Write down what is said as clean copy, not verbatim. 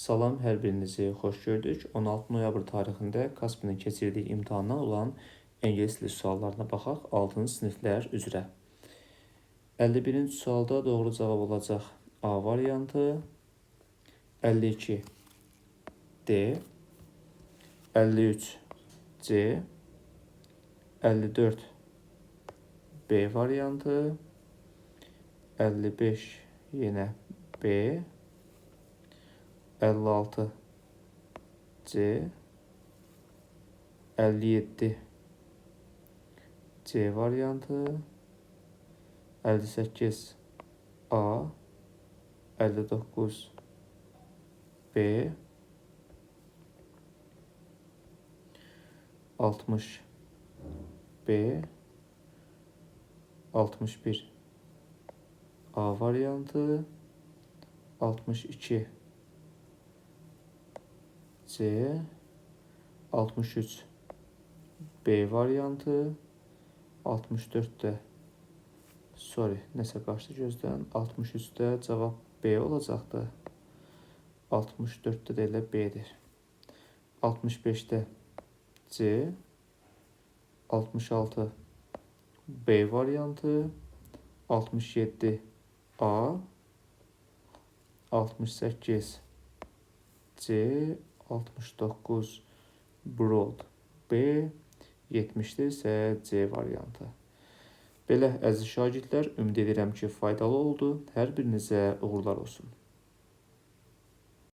Salam, hər birinizi xoş gördük. 16 noyabr tarixində Kaspinin keçirdiyi imtahandan olan ingilis dili suallarına baxaq 6-cı siniflər üzrə. 51-ci sualda doğru cavab olacaq A variantı, 52 D, 53 C, 54 B variantı, 55 yenə B, 56 C, 57 C variantı, 58 A, 59 B, 60 B, 61 A variantı, 62 C, 63 B variantı, 64 də nəsə qaçdı gözdən, 63-də cavab B olacaqdı, 64-də də elə B-dir. 65-də C, 66 B variantı, 67 A, 68 C, 69 Broad B, 70-də isə C variantı. Belə əziz şagirdlər, ümid edirəm ki, faydalı oldu. Hər birinizə uğurlar olsun.